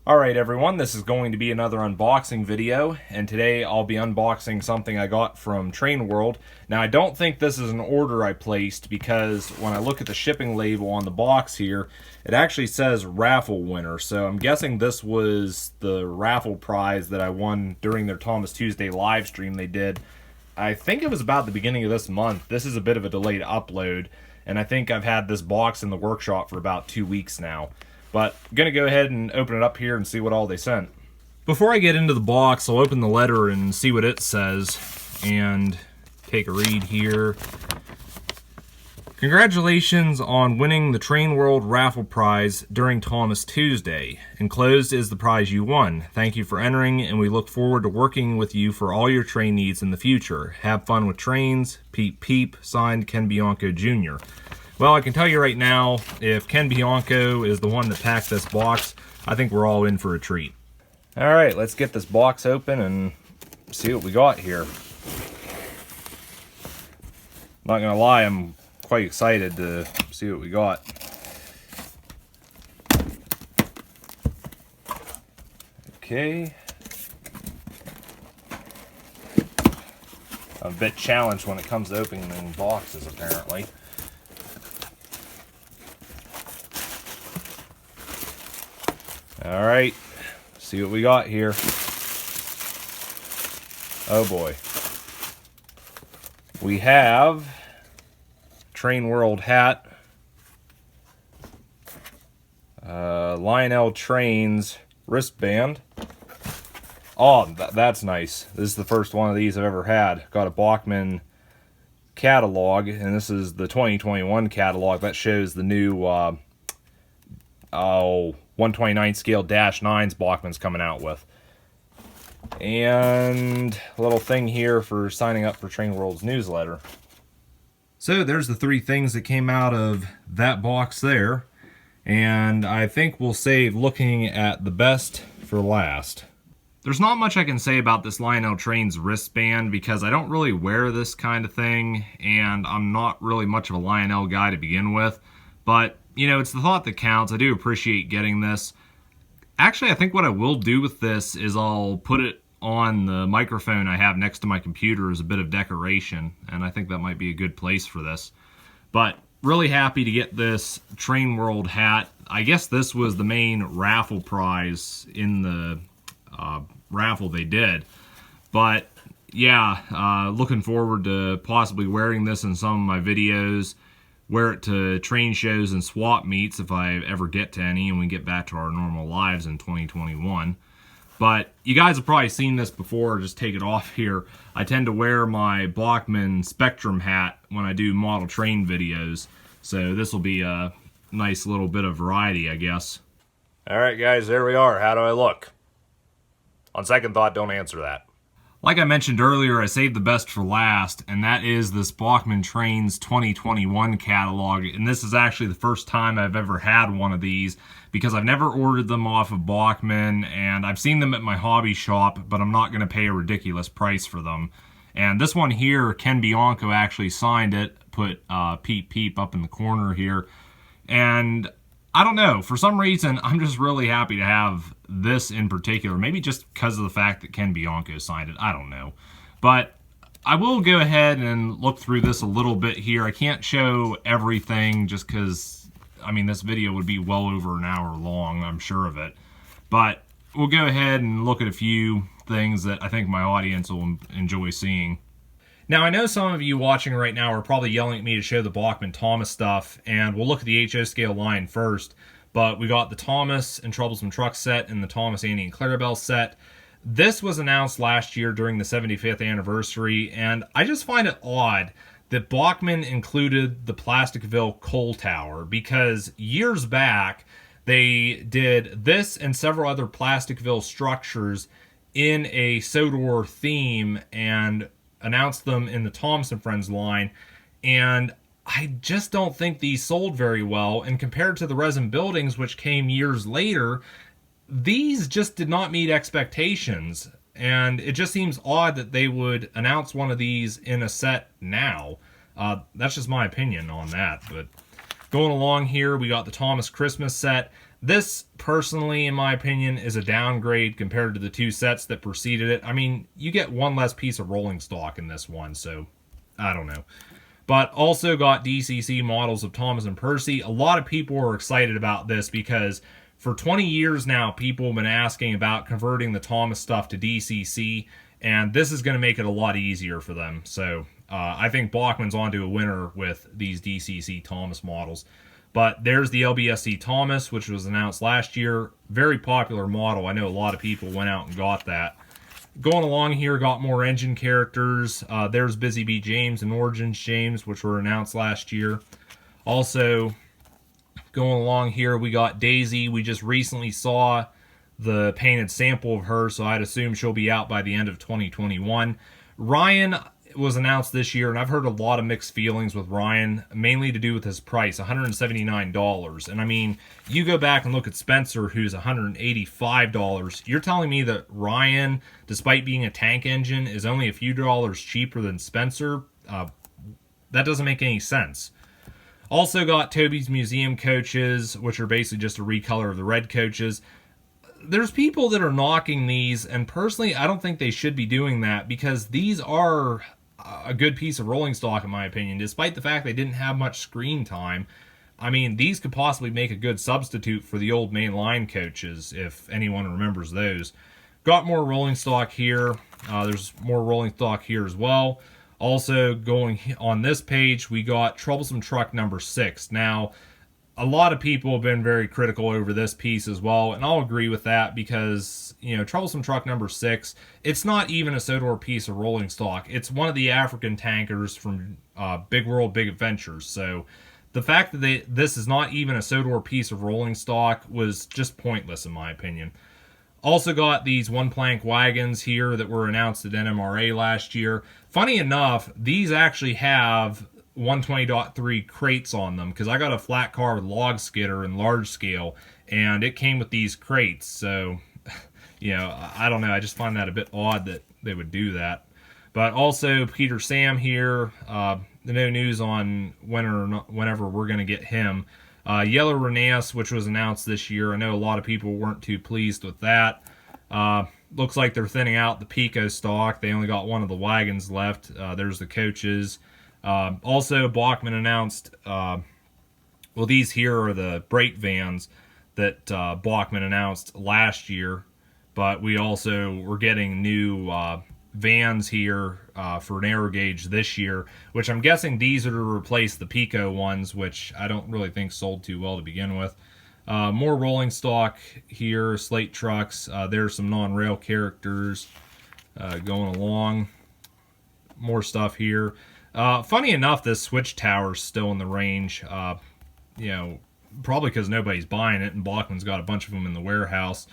Alright everyone, this is going to be another unboxing video, and today I'll be unboxing something I got from Trainworld. Now I don't think this is an order I placed because when I look at the shipping label on the box here, it actually says Raffle winner, so I'm guessing this was the raffle prize that I won during their Thomas Tuesday live stream they did. I think it was about the beginning of this month. This is a bit of a delayed upload, and I think I've had this box in the workshop for about 2 weeks now. But I'm going to go ahead and open it up here and see what all they sent. Before I get into the box, I'll open the letter and see what it says and take a read here. Congratulations on winning the Trainworld raffle prize during Thomas Tuesday. Enclosed is the prize you won. Thank you for entering, and we look forward to working with you for all your train needs in the future. Have fun with trains. Peep Peep. Signed, Ken Bianco Jr. Well, I can tell you right now, if Ken Bianco is the one that packed this box, I think we're all in for a treat. Alright, let's get this box open and see what we got here. Not gonna lie, I'm quite excited to see what we got. Okay. I'm a bit challenged when it comes to opening boxes, apparently. Alright, see what we got here. Oh boy. We have Trainworld hat, Lionel Trains wristband. Oh, that's nice. This is the first one of these I've ever had. Got a Bachmann catalog, and this is the 2021 catalog. That shows the new 129 scale -9s Bachmann's coming out with. And a little thing here for signing up for Trainworld's newsletter. So there's the three things that came out of that box there. And I think we'll save looking at the best for last. There's not much I can say about this Lionel Trains wristband because I don't really wear this kind of thing, and I'm not really much of a Lionel guy to begin with. But you know, it's the thought that counts. I do appreciate getting this. Actually, I think what I will do with this is I'll put it on the microphone I have next to my computer as a bit of decoration, and I think that might be a good place for this. But really happy to get this Trainworld hat. I guess this was the main raffle prize in the raffle they did. But yeah, looking forward to possibly wearing this in some of my videos. Wear it to train shows and swap meets if I ever get to any and we get back to our normal lives in 2021. But you guys have probably seen this before. Just take it off here. I tend to wear my Bachmann Spectrum hat when I do model train videos. So this will be a nice little bit of variety, I guess. Alright guys, there we are. How do I look? On second thought, don't answer that. Like I mentioned earlier, I saved the best for last, and that is this Bachmann Trains 2021 catalog. And this is actually the first time I've ever had one of these because I've never ordered them off of Bachmann, and I've seen them at my hobby shop, but I'm not going to pay a ridiculous price for them. And this one here, Ken Bianco actually signed it, put Peep Peep up in the corner here. And I don't know, for some reason, I'm just really happy to have this in particular. Maybe just because of the fact that Ken Bianco signed it, I don't know. But I will go ahead and look through this a little bit here. I can't show everything just because, I mean, this video would be well over an hour long, I'm sure of it. But we'll go ahead and look at a few things that I think my audience will enjoy seeing. Now, I know some of you watching right now are probably yelling at me to show the Bachmann Thomas stuff, and we'll look at the HO scale line first. But we got the Thomas and Troublesome Truck set and the Thomas, Annie, and Clarabelle set. This was announced last year during the 75th anniversary, and I just find it odd that Bachmann included the Plasticville coal tower, because years back they did this and several other Plasticville structures in a Sodor theme and announced them in the Thompson Friends line, and I just don't think these sold very well. And compared to the resin buildings, which came years later, these just did not meet expectations, and it just seems odd that they would announce one of these in a set now. That's just my opinion on that. But going along here, we got the Thomas Christmas set. This, personally, in my opinion, is a downgrade compared to the two sets that preceded it. I mean, you get one less piece of rolling stock in this one, so I don't know. But also got DCC models of Thomas and Percy. A lot of people are excited about this because for 20 years now, people have been asking about converting the Thomas stuff to DCC, and this is going to make it a lot easier for them. So I think Bachmann's onto a winner with these DCC Thomas models. But there's the LBSC Thomas, which was announced last year. Very popular model. I know a lot of people went out and got that. Going along here, got more engine characters. There's Busy Bee James and Origins James, which were announced last year. Also, going along here, we got Daisy. We just recently saw the painted sample of her, so I'd assume she'll be out by the end of 2021. Ryan was announced this year, and I've heard a lot of mixed feelings with Ryan, mainly to do with his price, $179. And I mean, you go back and look at Spencer, who's $185. You're telling me that Ryan, despite being a tank engine, is only a few dollars cheaper than Spencer? That doesn't make any sense. Also got Toby's Museum coaches, which are basically just a recolor of the red coaches. There's people that are knocking these, and personally, I don't think they should be doing that because these are a good piece of rolling stock, in my opinion, despite the fact they didn't have much screen time. I mean, these could possibly make a good substitute for the old mainline coaches, if anyone remembers those. Got more rolling stock here. There's more rolling stock here as well. Also, going on this page, we got Troublesome Truck number 6. Now, a lot of people have been very critical over this piece as well, and I'll agree with that because, you know, Troublesome Truck number 6, it's not even a Sodor piece of rolling stock. It's one of the African tankers from Big World, Big Adventures. So the fact that this is not even a Sodor piece of rolling stock was just pointless in my opinion. Also got these one-plank wagons here that were announced at NMRA last year. Funny enough, these actually have 120.3 crates on them because I got a flat car with log skidder and large scale, and it came with these crates. So, you know, I don't know. I just find that a bit odd that they would do that. But also Peter Sam here. No news on whenever we're going to get him. Yellow Reneus, which was announced this year. I know a lot of people weren't too pleased with that. Looks like they're thinning out the Pico stock. They only got one of the wagons left. There's the coaches. Also, Bachmann announced, well, these here are the brake vans that Bachmann announced last year, but we also were getting new vans here for narrow gauge this year, which I'm guessing these are to replace the Pico ones, which I don't really think sold too well to begin with. More rolling stock here, slate trucks. There's some non-rail characters going along. More stuff here. Funny enough, this switch tower's still in the range. You know, probably because nobody's buying it, and Bachmann's got a bunch of them in the warehouse.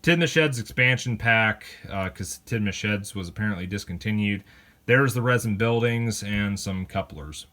Tidmashed's expansion pack, because Tidmashed's was apparently discontinued. There's the resin buildings and some couplers.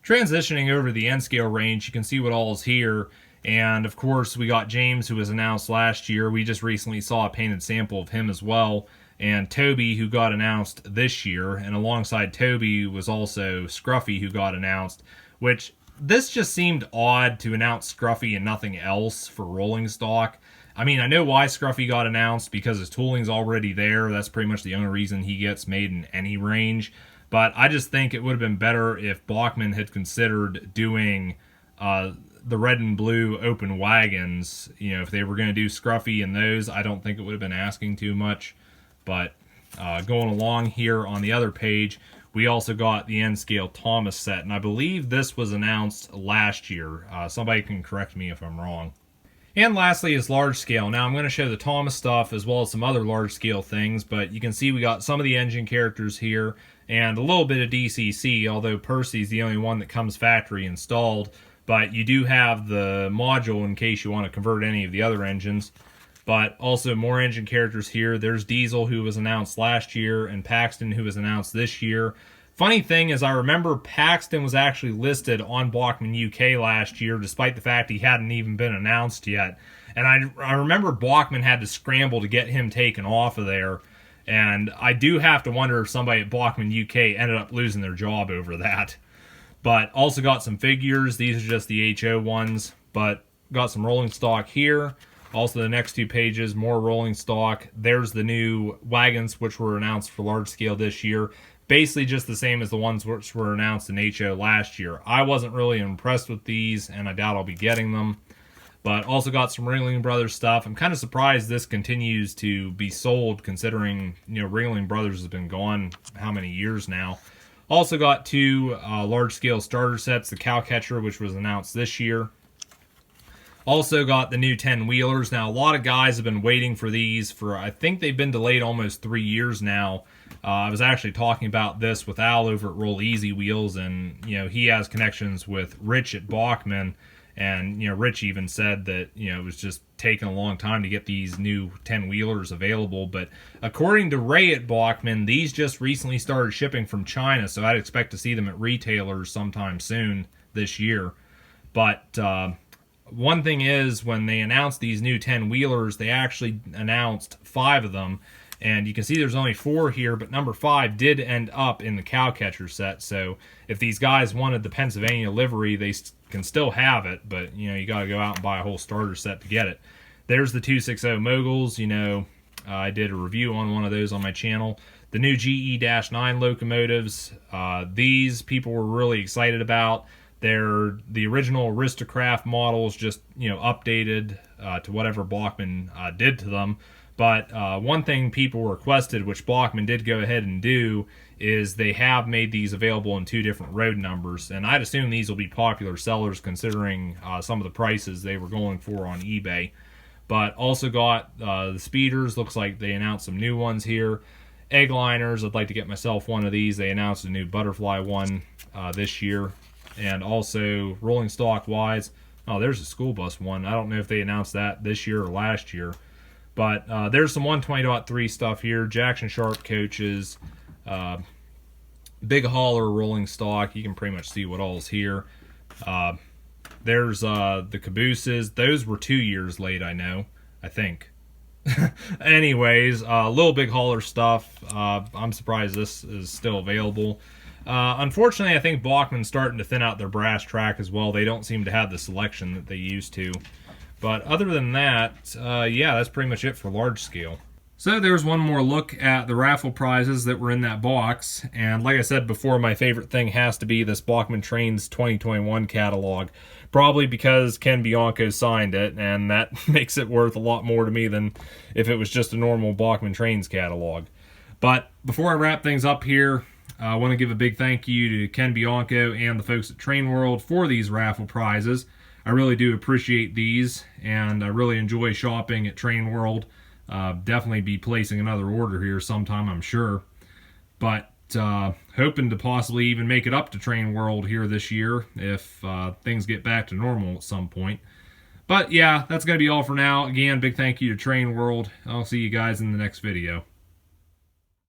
Transitioning over the N-scale range, you can see what all is here. And of course, we got James, who was announced last year. We just recently saw a painted sample of him as well. And Toby, who got announced this year. And alongside Toby was also Scruffy, who got announced. Which, this just seemed odd to announce Scruffy and nothing else for rolling stock. I mean, I know why Scruffy got announced, because his tooling's already there. That's pretty much the only reason he gets made in any range. But I just think it would have been better if Bachmann had considered doing the red and blue open wagons. You know, if they were going to do Scruffy and those, I don't think it would have been asking too much. But going along here on the other page, we also got the N-scale Thomas set. And I believe this was announced last year. Somebody can correct me if I'm wrong. And lastly is large scale. Now I'm going to show the Thomas stuff as well as some other large scale things, but you can see we got some of the engine characters here and a little bit of DCC, although Percy's the only one that comes factory installed, but you do have the module in case you want to convert any of the other engines. But also more engine characters here. There's Diesel, who was announced last year, and Paxton, who was announced this year. Funny thing is, I remember Paxton was actually listed on Bachmann UK last year, despite the fact he hadn't even been announced yet. And I remember Bachmann had to scramble to get him taken off of there. And I do have to wonder if somebody at Bachmann UK ended up losing their job over that. But also got some figures. These are just the HO ones. But got some rolling stock here. Also, the next 2 pages, more rolling stock. There's the new wagons, which were announced for large scale this year. Basically just the same as the ones which were announced in HO last year. I wasn't really impressed with these, and I doubt I'll be getting them. But also got some Ringling Brothers stuff. I'm kind of surprised this continues to be sold, considering, you know, Ringling Brothers has been gone how many years now. Also got 2 large-scale starter sets, the Cowcatcher, which was announced this year. Also got the new 10-wheelers. Now, a lot of guys have been waiting for these for, I think they've been delayed almost 3 years now. I was actually talking about this with Al over at Roll Easy Wheels, and, you know, he has connections with Rich at Bachmann, and, you know, Rich even said that, you know, it was just taking a long time to get these new 10-wheelers available. But according to Ray at Bachmann, these just recently started shipping from China, so I'd expect to see them at retailers sometime soon this year. But, one thing is, when they announced these new 10-wheelers, they actually announced 5 of them. And you can see there's only 4 here, but number 5 did end up in the Cowcatcher set. So if these guys wanted the Pennsylvania livery, they can still have it. But, you know, you got to go out and buy a whole starter set to get it. There's the 260 Moguls. You know, I did a review on one of those on my channel. The new GE-9 locomotives. These people were really excited about. They're the original Aristocrat models, just, you know, updated to whatever Bachmann did to them. But one thing people requested, which Bachmann did go ahead and do, is they have made these available in 2 different road numbers. And I'd assume these will be popular sellers, considering some of the prices they were going for on eBay. But also got the speeders. Looks like they announced some new ones here. Egg liners. I'd like to get myself one of these. They announced a new butterfly one this year. And also rolling stock wise, oh, there's a school bus one. I don't know if they announced that this year or last year, but there's some 120.3 stuff here. Jackson Sharp coaches, big hauler rolling stock. You can pretty much see what all's here. There's the cabooses. Those were 2 years late, I think. Anyways, little big hauler stuff. I'm surprised this is still available. Unfortunately, I think Bachmann's starting to thin out their brass track as well. They don't seem to have the selection that they used to. But other than that, yeah, that's pretty much it for large scale. So there's one more look at the raffle prizes that were in that box. And like I said before, my favorite thing has to be this Bachmann Trains 2021 catalog. Probably because Ken Bianco signed it, and that makes it worth a lot more to me than if it was just a normal Bachmann Trains catalog. But before I wrap things up here, I want to give a big thank you to Ken Bianco and the folks at Trainworld for these raffle prizes. I really do appreciate these, and I really enjoy shopping at Trainworld. Definitely be placing another order here sometime, I'm sure. But hoping to possibly even make it up to Trainworld here this year if things get back to normal at some point. But yeah, that's going to be all for now. Again, big thank you to Trainworld. I'll see you guys in the next video.